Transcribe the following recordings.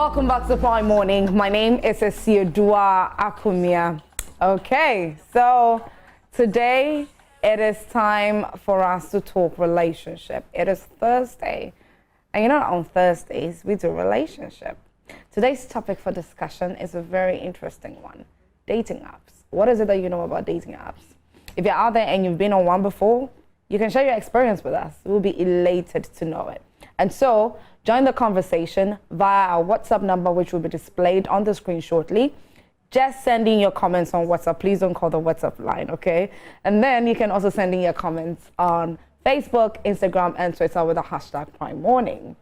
Welcome back to Prime Morning. My name is Esiodua Akumia. Okay, so today it is time for us to talk relationship. It is Thursday, and you know on Thursdays we do relationship. Today's topic for discussion is a very interesting one: dating apps. What is it that you know about dating apps? If you're out there and you've been on one before, you can share your experience with us. We'll be elated to know it. And so, join the conversation via our WhatsApp number, which will be displayed on the screen shortly. Just send in your comments on WhatsApp. Please don't call the WhatsApp line, okay? And then you can also send in your comments on Facebook, Instagram, and Twitter with the hashtag Prime Morning.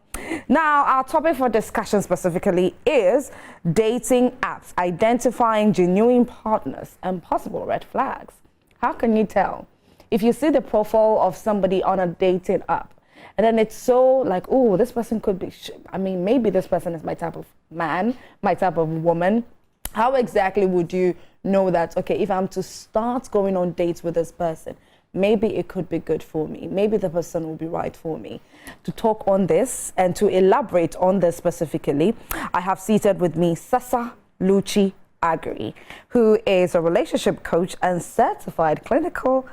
Now, our topic for discussion specifically is dating apps, identifying genuine partners and possible red flags. How can you tell? If you see the profile of somebody on a dating app, and then it's so like, oh, this person could be, maybe this person is my type of man, my type of woman. How exactly would you know that, okay, if I'm to start going on dates with this person, maybe it could be good for me. Maybe the person will be right for me. To talk on this and to elaborate on this specifically, I have seated with me Sasa Luchi Agri, who is a relationship coach and certified clinical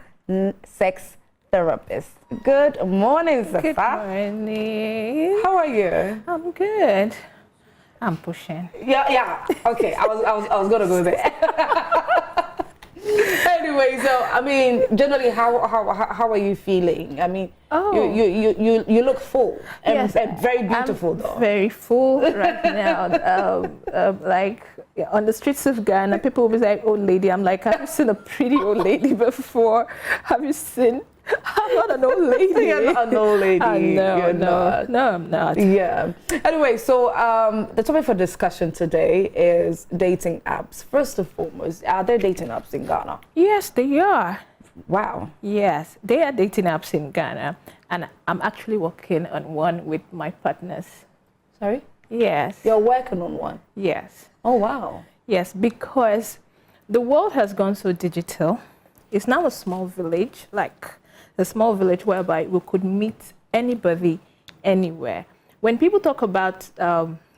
sex therapist. Good morning, Sasa. Good morning. How are you? I'm good. I'm pushing. Yeah. Okay, I was gonna go there. Anyway, so generally, how are you feeling? You look full and very beautiful, though. Very full right now. On the streets of Ghana, people will be like, "Old lady." I'm like, "Have you seen a pretty old lady before? Have you seen?" I'm not an old lady. You're not an old lady. No, I'm not. Yeah. Anyway, so the topic for discussion today is dating apps. First and foremost, are there dating apps in Ghana? Yes, they are. Wow. Yes, they are dating apps in Ghana, and I'm actually working on one with my partners. Sorry? Yes. You're working on one? Yes. Oh, wow. Yes, because the world has gone so digital. It's now a small village, like a small village whereby we could meet anybody anywhere. When people talk about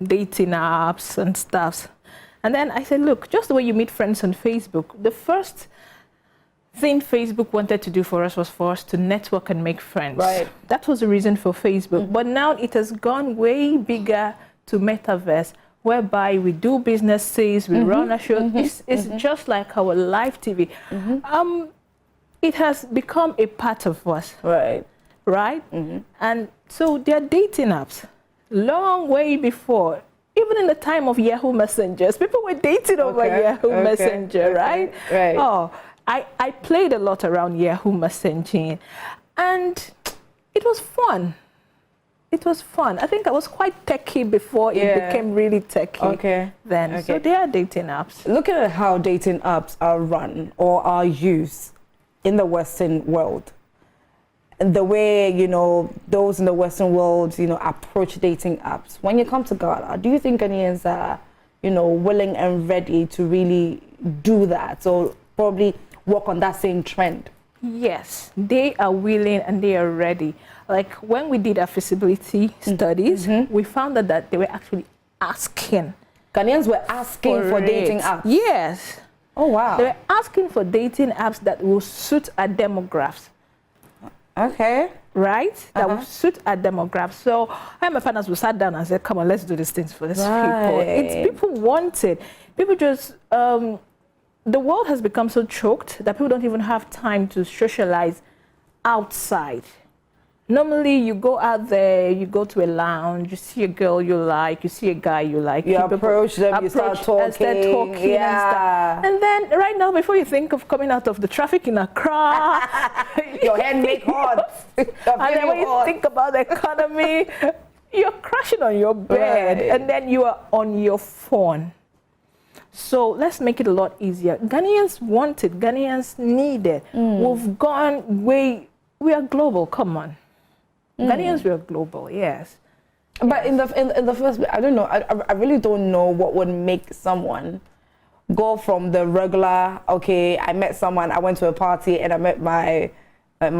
dating apps and stuff, and then I said, look, just the way you meet friends on Facebook, the first thing Facebook wanted to do for us was for us to network and make friends. Right. That was the reason for Facebook. Mm-hmm. But now it has gone way bigger to metaverse, whereby we do businesses, we run a show. It's just like our live TV. It has become a part of us. Right. Right? And so there are dating apps. Long way before, even in the time of Yahoo Messengers, people were dating over Yahoo Messenger, right? Right. Oh, I played a lot around Yahoo Messaging, and it was fun. It was fun. I think I was quite techy before it became really techy then. So there are dating apps. Looking at how dating apps are run or are used in the Western world, and the way, those in the Western world, approach dating apps. When you come to Ghana, do you think Ghanaians are, willing and ready to really do that, or probably work on that same trend? Yes, they are willing and they are ready. Like when we did our feasibility studies, we found that they were actually asking. Ghanaians were asking for dating apps? Yes. Oh, wow. They were asking for dating apps that will suit our demographics. Okay. Right? That will suit our demographics. So I and my partners, we sat down and said, come on, let's do these things for these people. People want it. People just, the world has become so choked that people don't even have time to socialize outside. Normally, you go out there, you go to a lounge, you see a girl you like, you see a guy you like. You approach them, you start talking. And stuff. And then, right now, before you think of coming out of the traffic in Accra, your head make hot. And then when you think about the economy, you're crashing on your bed, and then you are on your phone. So let's make it a lot easier. Ghanaians want it. Ghanaians need it. We've gone way. We are global. Come on. Ghanaians, we are global, yes. But in the first, I don't know. I really don't know what would make someone go from the regular. Okay, I met someone. I went to a party and I met my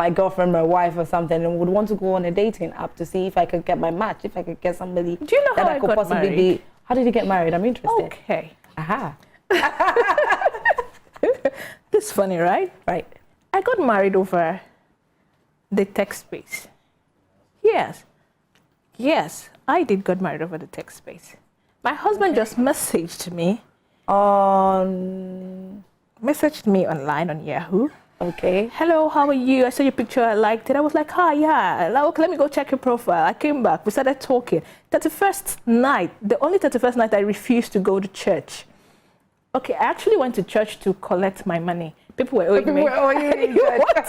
girlfriend, my wife, or something, and would want to go on a dating app to see if I could get my match, if I could get somebody Do you know that how I could got possibly married? be. How did you get married? I'm interested. Okay. Aha. This is funny, right? Right. I got married over the text space. Yes. Yes, I did got married over the text space. My husband just messaged me online on Yahoo. Okay. Hello, how are you? I saw your picture, I liked it. I was like, hi, yeah. Like, okay, let me go check your profile. I came back, we started talking. 31st night, the only 31st night I refused to go to church. Okay, I actually went to church to collect my money. People were owing me. People were owing you. You want to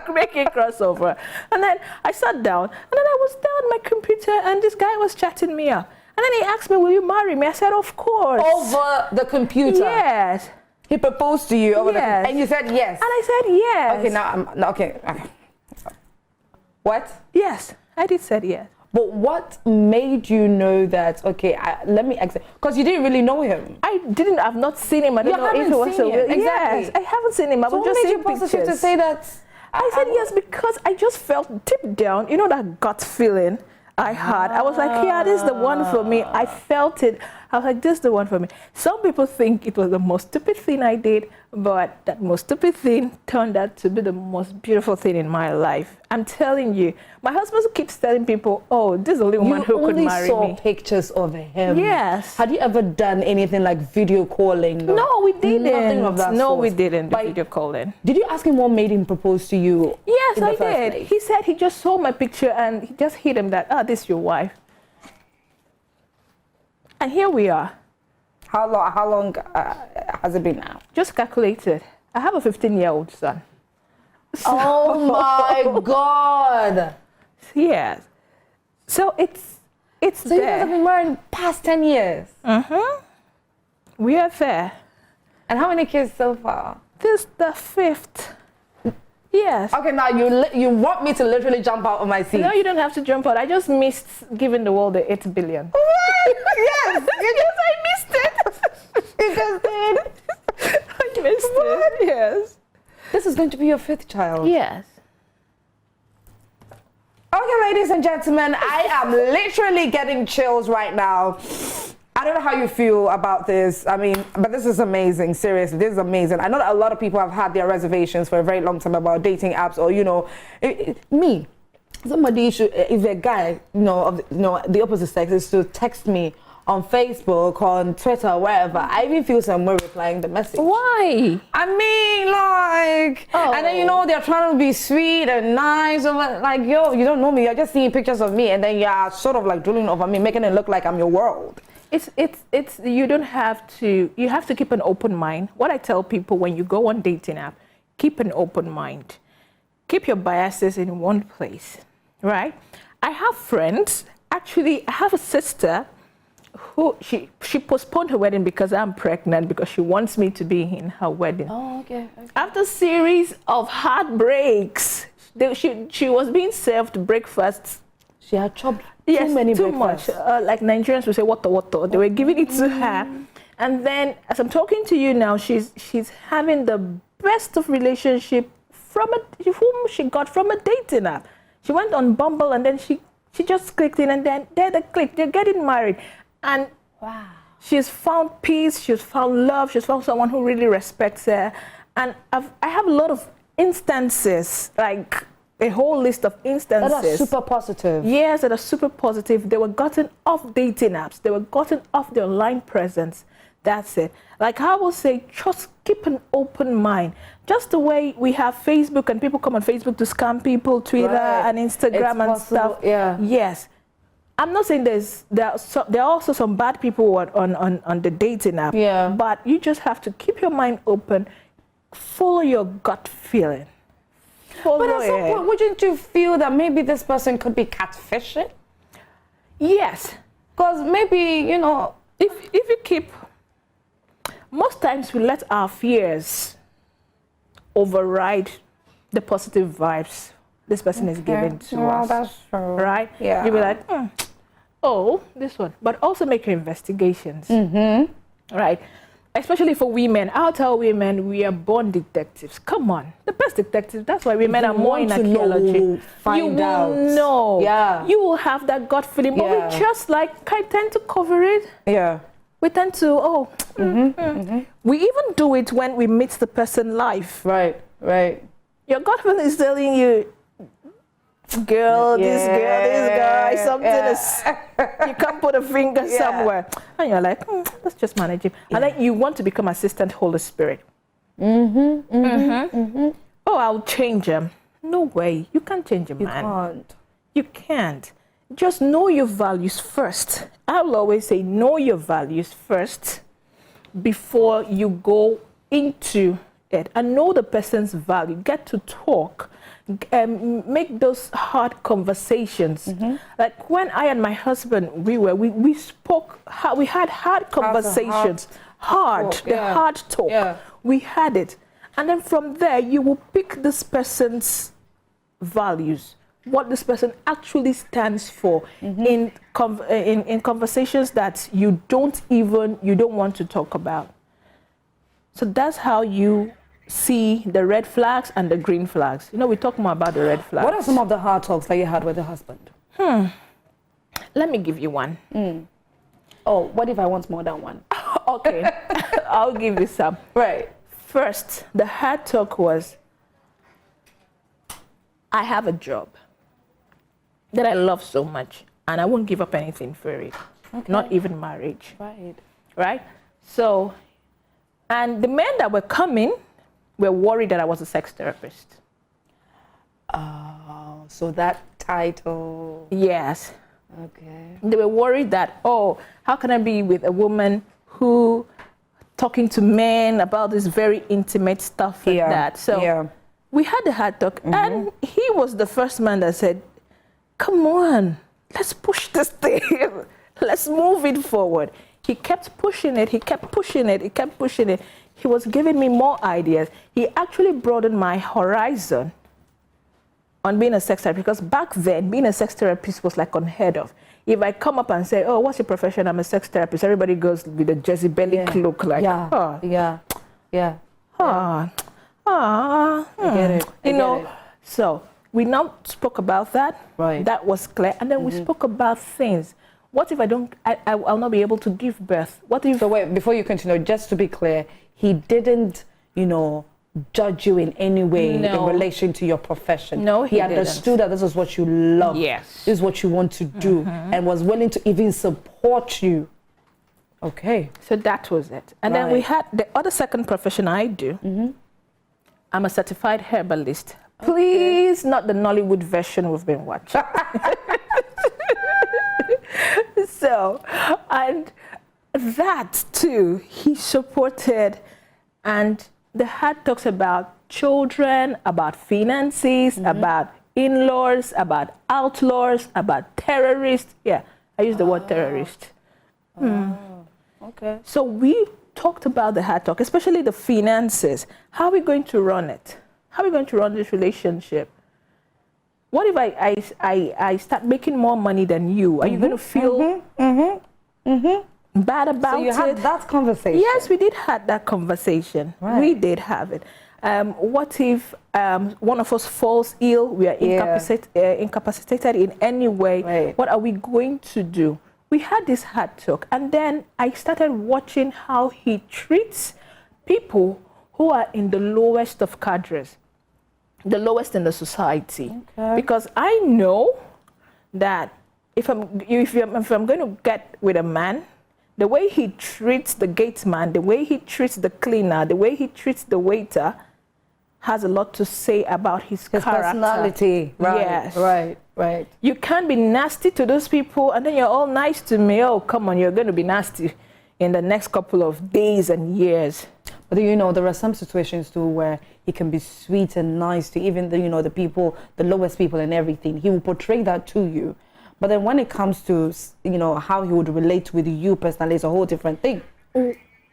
go make a crossover. And then I sat down, and then I was there on my computer, and this guy was chatting me up. And then he asked me, will you marry me? I said, of course. Over the computer? Yes. He proposed to you over the computer, and you said yes? And I said yes. Okay, now, okay. What? Yes, I did said yes. But what made you know that, okay, let me exit? Because you didn't really know him. I've not seen him. I don't know if it was so good. Exactly. Yes, I haven't seen him. I was just seeing pictures. So what made you positive to say that? I said yes because I just felt deep down, you know, that gut feeling I had. I was like, yeah, this is the one for me. I felt it. I was like, this is the one for me. Some people think it was the most stupid thing I did, but that most stupid thing turned out to be the most beautiful thing in my life. I'm telling you, my husband keeps telling people, oh, this is the only woman who could marry me. You only saw pictures of him. Yes. Had you ever done anything like video calling? No, we didn't. Nothing of that No, sort. we didn't do video calling. Did you ask him what made him propose to you? Yes, I did. Place? He said he just saw my picture and he just hit him that, this is your wife. And here we are. How long has it been now? Just calculated. I have a 15-year-old son. So, oh my God! Yes. So it's so you guys have been married past 10 years? Mm-hmm. We are there. And how many kids so far? This is the 5th. Yes. Okay, now you want me to literally jump out of my seat? No, you don't have to jump out. I just missed giving the world the 8 billion. What? Yes! I missed it. You just did? I missed it. Yes. This is going to be your 5th child? Yes. Okay, ladies and gentlemen, I am literally getting chills right now. I don't know how you feel about this. I mean, but this is amazing. Seriously, this is amazing. I know that a lot of people have had their reservations for a very long time about dating apps, or me. Somebody should, if a guy, the opposite sex is to text me on Facebook, on Twitter, wherever. I even feel some way replying the message. Why? I mean, like, and then they're trying to be sweet and nice, like, yo, you don't know me. You're just seeing pictures of me, and then you're sort of like drooling over me, making it look like I'm your world. It's you don't have to, you have to keep an open mind. What I tell people when you go on dating app, keep an open mind. Keep your biases in one place, right? I have friends, actually I have a sister who, she postponed her wedding because I'm pregnant, because she wants me to be in her wedding. Oh, okay. After a series of heartbreaks, she was being served breakfasts. She had chopped Yes, too many too breakfasts. much. Like Nigerians would say, water. They were giving it to her. And then, as I'm talking to you now, she's having the best of relationship whom she got from a dating app. She went on Bumble, and then she just clicked in, and then there they clicked. They're getting married. And wow, she's found peace, she's found love, she's found someone who really respects her. And I have a lot of instances, like a whole list of instances. that are super positive. Yes, that are super positive. They were gotten off dating apps. They were gotten off their online presence. That's it. Like I will say, just keep an open mind. Just the way we have Facebook and people come on Facebook to scam people, Twitter and Instagram and stuff. Yeah. Yes. I'm not saying there are also some bad people on the dating app. Yeah. But you just have to keep your mind open. Follow your gut feeling. But at some point, wouldn't you feel that maybe this person could be catfishing? Yes. Because maybe, if you keep, most times we let our fears override the positive vibes this person is giving to us. That's true. Right? Yeah. You'll be like, this one. But also make your investigations. Mm-hmm. Right? especially for women, I'll tell women we are born detectives. Come on, the best detectives. That's why women are more in archaeology. Find out. You will know. Yeah. You will have that gut feeling. But we just like tend to cover it. Yeah. We tend to, We even do it when we meet the person live. Right, right. Your gut feeling is telling you, girl, this guy, something is, you can't put a finger somewhere. And you're like, let's just manage it. And then you want to become assistant Holy Spirit. Oh, I'll change him. No way. You can't change a man. You can't. You can't. Just know your values first. I'll always say, know your values first before you go into it. And know the person's value. Get to talk. Make those hard conversations. Like when I and my husband, we spoke, we had hard conversations. Hard talk. Yeah. We had it. And then from there, you will pick this person's values, what this person actually stands for in conversations that you don't want to talk about. So that's how you see the red flags and the green flags. You know, we talk more about the red flags. What are some of the hard talks that you had with your husband? Let me give you one. Oh, what if I want more than one? Okay, I'll give you some. Right. First, the hard talk was, I have a job that I love so much, and I won't give up anything for it, not even marriage. Right? So, and the men that were coming were worried that I was a sex therapist. Oh, so that title. Yes. Okay. They were worried that, oh, how can I be with a woman who talking to men about this very intimate stuff like that? So we had the hard talk, and he was the first man that said, come on, let's push this thing. Let's move it forward. He kept pushing it. He kept pushing it. He kept pushing it. He was giving me more ideas. He actually broadened my horizon on being a sex therapist, because back then, being a sex therapist was like unheard of. If I come up and say, oh, what's your profession? I'm a sex therapist. Everybody goes with a Jezebel look like, I get it. You know, so we now spoke about that. Right. That was clear. And then we spoke about things. What if I don't, I'll not be able to give birth? What if... So wait, before you continue, just to be clear, he didn't, you know, judge you in any way in relation to your profession. No, he understood that this is what you love. Yes. This is what you want to do, and was willing to even support you. Okay. So that was it. And then we had the other second profession I do. I'm a certified herbalist. Please, not the Nollywood version we've been watching. So, and that too, he supported, and the hard talks about children, about finances, about in-laws, about outlaws, about terrorists. Yeah, I use the word terrorist. Okay. So we talked about the hard talk, especially the finances. How are we going to run it? How are we going to run this relationship? What if I start making more money than you? Are you going to feel bad about it? So you had that conversation? Yes, we did have that conversation. Right. We did have it. What if one of us falls ill? We are incapacitated in any way. Right. What are we going to do? We had this hard talk. And then I started watching how he treats people who are in the lowest of cadres, the lowest in the society. Okay. Because I know that if I'm going to get with a man, the way he treats the gate man, the way he treats the cleaner, the way he treats the waiter has a lot to say about his character. Personality. Right. Yes. Right. You can't be nasty to those people and then you're all nice to me. Oh, come on, you're going to be nasty in the next couple of days and years. But you know, there are some situations too where he can be sweet and nice to even the, you know, the people, the lowest people and everything. He will portray that to you. But then when it comes to, you know, how he would relate with you personally, it's a whole different thing.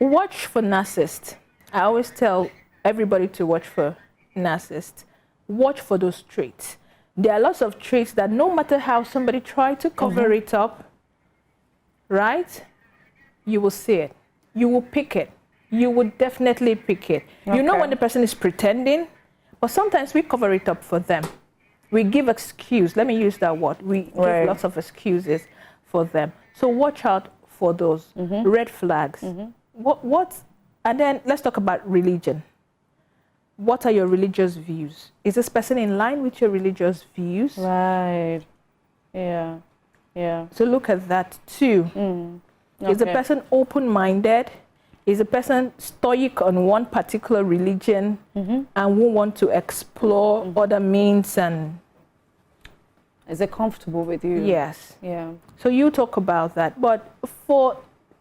Watch for narcissists. I always tell everybody to watch for narcissists. Watch for those traits. There are lots of traits that no matter how somebody tries to cover it up, right? You will see it. You will pick it. you would definitely pick it. You know Okay. when the person is pretending, but sometimes we cover it up for them. We give excuse. Let me use that word. We Right. give lots of excuses for them. So watch out for those red flags. What? And then let's talk about religion. What are your religious views? Is this person in line with your religious views? Right. Yeah. Yeah. So look at that too. Is the Okay. person open-minded? Is the person stoic on one particular religion and won't want to explore other means and Is it comfortable with you? yes. Yeah. So you talk about that, but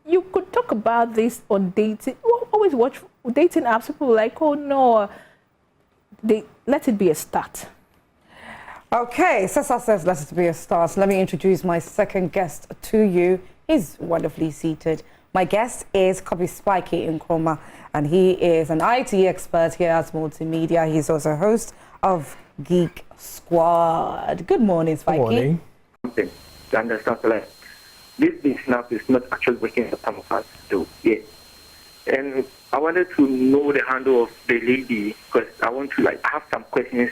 you could talk about this on dating. Always watch dating apps. People are like, oh no, let it be a start. Okay, Sessa says let it be a start. Let me introduce my second guest to you. He's wonderfully seated. My guest is Kobe Spiky Nkrumah, and he is an IT expert here at Multimedia. He's also host of Geek Squad. Good morning, Spiky. Good morning. Something to understand, like this big snap is not actually working for some of us to yeah. And I wanted to know the handle of the lady because I want to have some questions.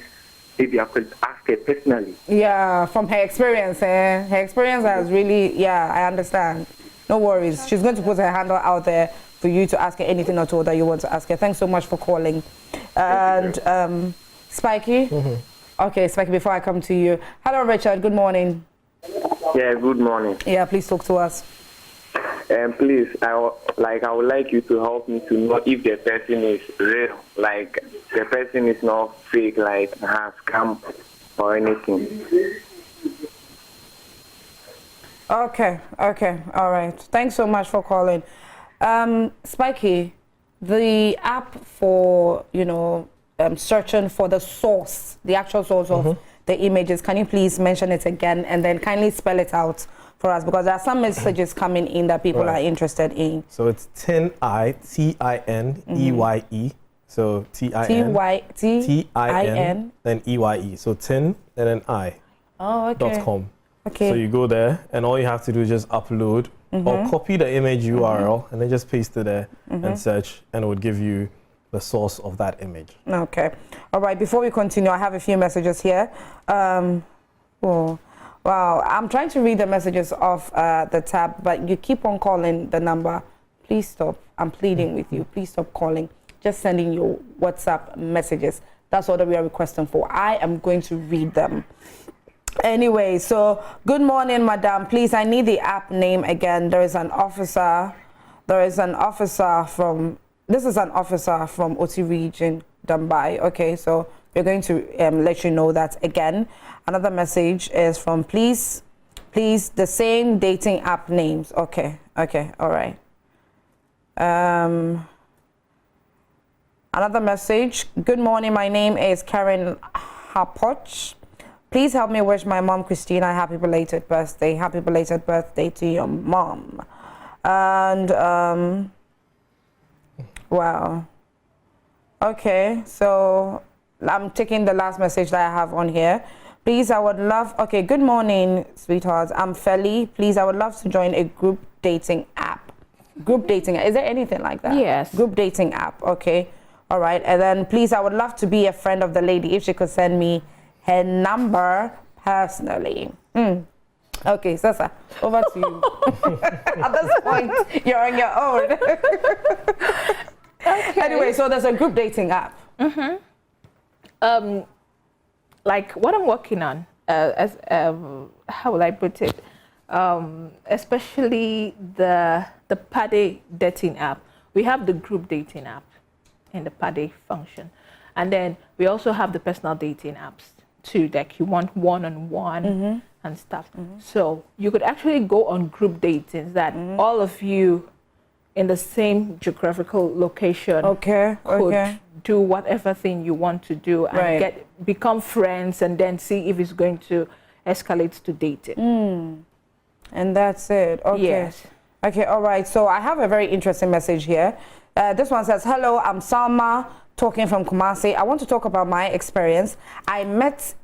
Maybe I could ask her personally. Yeah, from her experience, her experience has really, yeah, I understand. No worries. She's going to put her handle out there for you to ask her anything at all that you want to ask her. Thanks so much for calling. And Spiky? Okay, Spiky, before I come to you. Hello, Richard. Good morning. Yeah, good morning. Yeah, please talk to us. And please, I would like you to help me to know if the person is real, like the person is not fake, like has scam or anything. Okay, all right. Thanks so much for calling. Spiky, the app for, searching for the source, the actual source of the images, can you please mention it again and then kindly spell it out for us? Because there are some messages coming in that people are interested in. So it's TINEYE. So TIN, then EYE. So tin and then I. Oh, okay. .com. Okay. So you go there, and all you have to do is just upload or copy the image URL, and then just paste it there and search, and it would give you the source of that image. Okay. All right. Before we continue, I have a few messages here. Wow. I'm trying to read the messages off the tab, but you keep on calling the number. Please stop. I'm pleading with you. Please stop calling. Just sending your WhatsApp messages. That's all that we are requesting for. I am going to read them. Anyway, so good morning, madam. Please, I need the app name again. This is an officer from Oti Region, Dambai. Okay, so we're going to let you know that again. Another message is from please, the same dating app names. Okay, all right. Another message. Good morning, my name is Karen Hapoch. Please help me wish my mom, Christina, a happy belated birthday. Happy belated birthday to your mom. And, wow. Okay, so I'm taking the last message that I have on here. Please, I would love, okay, good morning, sweethearts. I'm Feli. Please, I would love to join a group dating app. Group dating, is there anything like that? Yes. Group dating app, okay. All right, and then please, I would love to be a friend of the lady if she could send me her number personally. Okay, Sasa, over to you. At this point, you're on your own. Okay. Anyway, so there's a group dating app. Like what I'm working on, how will I put it? Especially the Paddy dating app. We have the group dating app in the Paddy function, and then we also have the personal dating apps too. Like you want one-on-one and stuff. So you could actually go on group dating that all of you in the same geographical location could do whatever thing you want to do and become friends and then see if it's going to escalate to dating. And that's it. Okay. Yes. Okay, all right. So I have a very interesting message here. This one says, hello, I'm Salma, talking from Kumasi. I want to talk about my experience. I met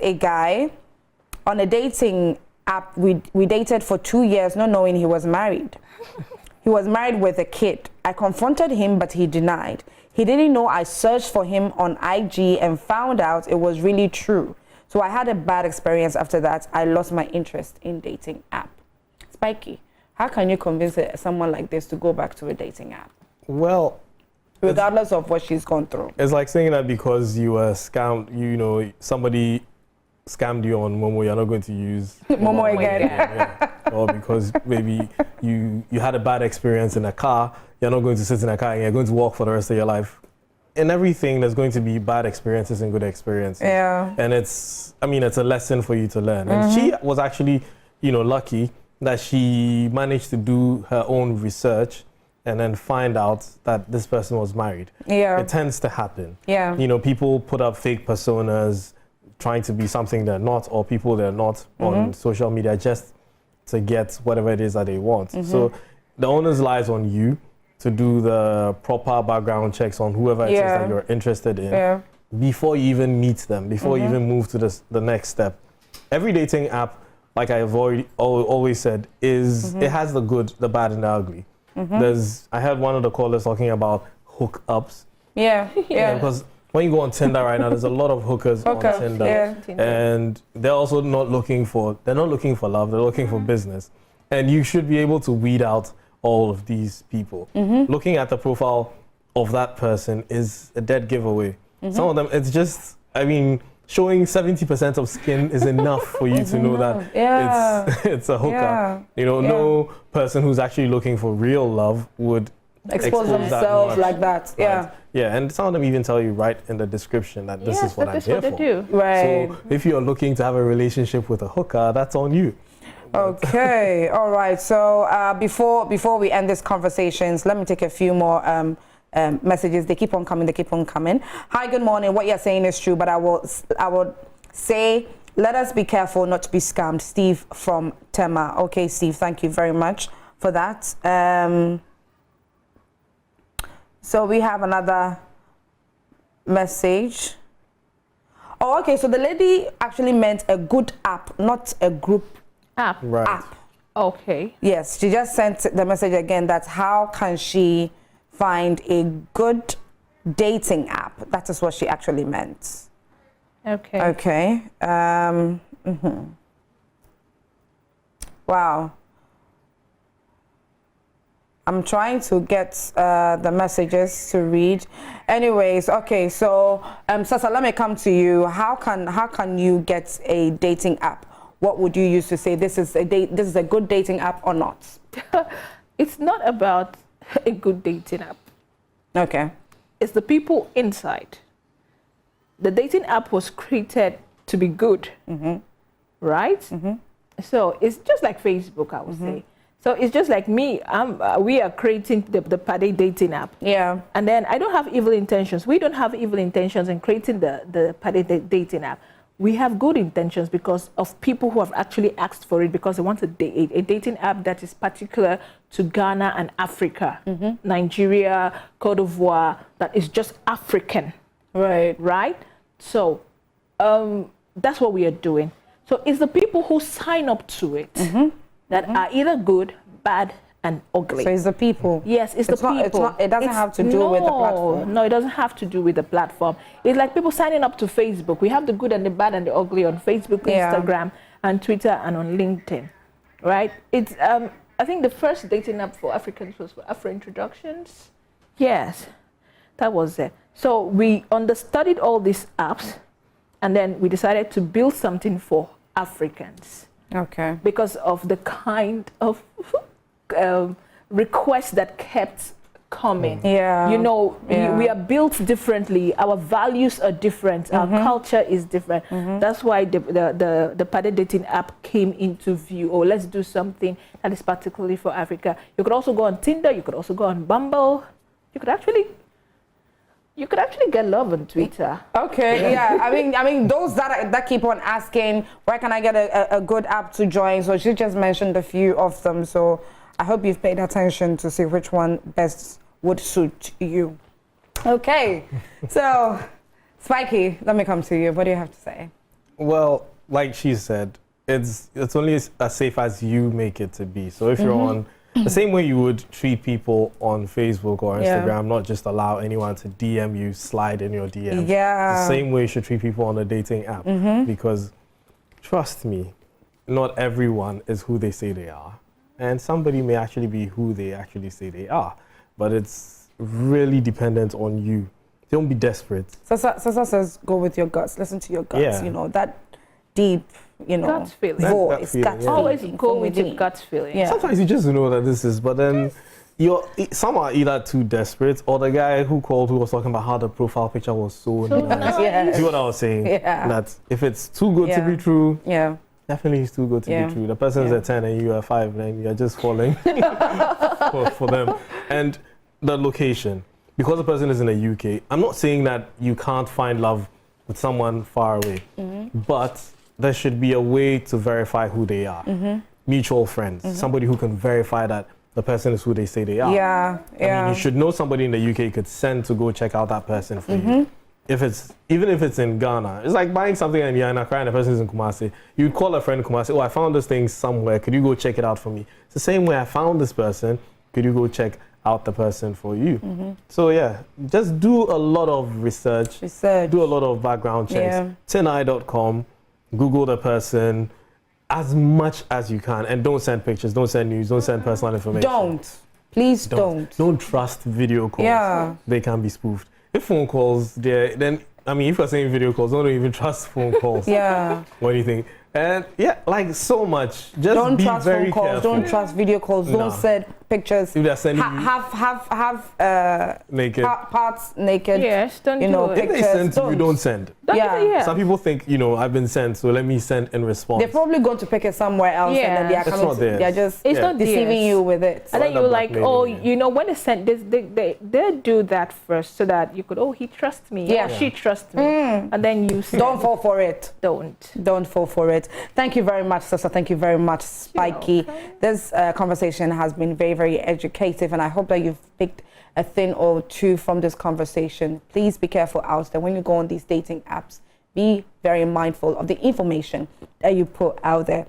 a guy on a dating app. We dated for 2 years, not knowing he was married. He was married with a kid. I confronted him, but he denied. He didn't know I searched for him on IG and found out it was really true. So I had a bad experience after that. I lost my interest in dating app. Spiky, how can you convince someone like this to go back to a dating app? Well, Regardless of what she's gone through. it's like saying that because you were scammed, you know, somebody scammed you on Momo, you're not going to use Momo again. Yeah. Or because maybe you had a bad experience in a car, you're not going to sit in a car and you're going to walk for the rest of your life. In everything, there's going to be bad experiences and good experiences. Yeah. And it's a lesson for you to learn. And she was actually, lucky that she managed to do her own research and then find out that this person was married. Yeah. It tends to happen. Yeah. People put up fake personas trying to be something they're not, or people they're not on social media just to get whatever it is that they want. So the onus lies on you to do the proper background checks on whoever it is that you're interested in before you even meet them, before you even move to the next step. Every dating app, like I've always said, is it has the good, the bad, and the ugly. I heard one of the callers talking about hookups. Yeah. Because when you go on Tinder right now, there's a lot of hookers on Tinder. Yeah. And they're also not looking for love, they're looking for business. And you should be able to weed out all of these people. Looking at the profile of that person is a dead giveaway. Some of them, it's just, showing 70% of skin is enough for you to know that it's a hooker. No person who's actually looking for real love would expose themselves like that. Right. Yeah, and some of them even tell you right in the description that this is what I'm here for. Do. Right. So if you're looking to have a relationship with a hooker, that's on you. Okay, all right. So before we end these conversations, let me take a few more messages. They keep on coming. Hi, good morning. What you're saying is true, but I would say let us be careful not to be scammed. Steve from Tema. Okay, Steve, thank you very much for that. So we have another message. Oh, okay. So the lady actually meant a good app, not a group App. Right. app. Okay. Yes, she just sent the message again that how can she find a good dating app? That is what she actually meant. Okay. Okay. Wow. I'm trying to get the messages to read. Anyways, okay. So, Sasa, let me come to you. How can you get a dating app? What would you use to say this is a good dating app or not? It's not about a good dating app. Okay. It's the people inside. The dating app was created to be good, right? So it's just like Facebook, I would say. So it's just like me. We are creating the Pade dating app. Yeah. And then I don't have evil intentions. We don't have evil intentions in creating the Pade dating app. We have good intentions because of people who have actually asked for it because they want a dating app that is particular to Ghana and Africa, Nigeria, Cote d'Ivoire, that is just African. Right. Right? So that's what we are doing. So it's the people who sign up to it that are either good, bad, and ugly. So it's the people. Yes, it's the people. It doesn't have to do with the platform. No, it doesn't have to do with the platform. It's like people signing up to Facebook. We have the good and the bad and the ugly on Facebook, Instagram, and Twitter, and on LinkedIn, right? It's I think the first dating app for Africans was for Afro Introductions. Yes, that was it. So we understudied all these apps, and then we decided to build something for Africans. Okay. Because of the kind of requests that kept coming. Yeah. We are built differently. Our values are different. Our culture is different. That's why the Pade dating app came into view. Oh, let's do something that is particularly for Africa. You could also go on Tinder. You could also go on Bumble. You could actually get love on Twitter. Okay, yeah. I mean, those that keep on asking, where can I get a good app to join? So she just mentioned a few of them. So I hope you've paid attention to see which one best would suit you. Okay, so Spiky, let me come to you. What do you have to say? Well, like she said, it's only as safe as you make it to be. So if you're on The same way you would treat people on Facebook or Yeah. Instagram, not just allow anyone to DM you, slide in your DM. Yeah. The same way you should treat people on a dating app. Because trust me, not everyone is who they say they are. And somebody may actually be who they actually say they are. But it's really dependent on you. Don't be desperate. Sasa says, go with your guts. Listen to your guts. Yeah. You know, that deep, you know, Gut feeling. voice. Gut feeling, gut yeah. Always feeling go from with your within. gut feeling. Yeah. Sometimes you just know that this is, but then some are either too desperate, or the guy who called who was talking about how the profile picture was so nice. Yeah. See what I was saying? Yeah. That if it's too good to Yeah. be true, Yeah. definitely it's too good to Yeah. be true. The person's Yeah. a 10 and you are 5, then you're just falling for them. And the location, because the person is in the UK, I'm not saying that you can't find love with someone far away, but there should be a way to verify who they are. Mutual friends, somebody who can verify that the person is who they say they are. Yeah. I mean, Yeah. you should know somebody in the UK you could send to go check out that person for you. Even if it's in Ghana, it's like buying something and you're in Accra and the person is in Kumasi. You'd call a friend in Kumasi, oh, I found this thing somewhere. Could you go check it out for me? It's the same way I found this person. Could you go check out the person for you? So yeah, just do a lot of research. Research. Do a lot of background checks. Yeah. Tineye.com, Google the person as much as you can, and don't send pictures, don't send news, don't send personal information. Don't. Please don't. Don't trust video calls. Yeah. They can be spoofed. If phone calls, then I mean, if you're saying video calls, don't even trust phone calls. Yeah. What do you think? And yeah, like so much. Just Don't be trust very phone calls. careful. Don't trust video calls. No. Don't send pictures. If they're sending you Have naked. parts naked. Yes, don't You do know, it. If they pictures, send to you, don't. don't send. Yeah. Yeah. Some people think, I've been sent, so let me send in response. They're probably going to pick it somewhere else, and then they Yeah. are It's coming. not theirs. They're just It's Yeah. not deceiving theirs. you with it. And then End up you're like, blackmailing you. when they send this, they do that first so that you could, he trusts me. Yeah. Or she trusts me. And then you send. Don't fall for it. Don't fall for it. Thank you very much, Sasa. Thank you very much, Spiky. This conversation has been very, very educative, and I hope that you've picked a thing or two from this conversation. Please be careful out there when you go on these dating apps. Be very mindful of the information that you put out there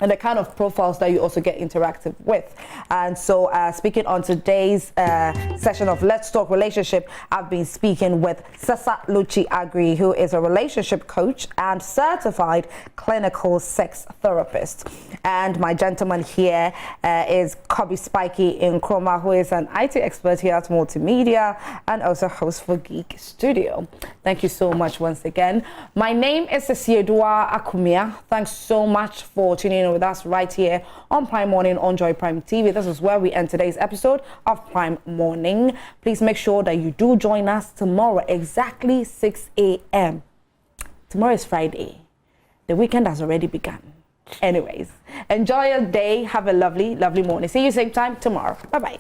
and the kind of profiles that you also get interactive with. And so speaking on today's session of Let's Talk Relationship, I've been speaking with Sasa Luchi Agri, who is a relationship coach and certified clinical sex therapist. And my gentleman here is Kobe Spiky Nkrumah, who is an IT expert here at Multimedia and also host for Geek Studio. Thank you so much once again. My name is Siedua Akumia. Thanks so much for tuning in with us right here on Prime Morning on Joy Prime TV. This is where we end today's episode of Prime Morning. Please make sure that you do join us tomorrow exactly 6 a.m. Tomorrow is Friday. The weekend has already begun. Anyways, enjoy your day. Have a lovely, lovely morning. See you same time tomorrow. Bye-bye.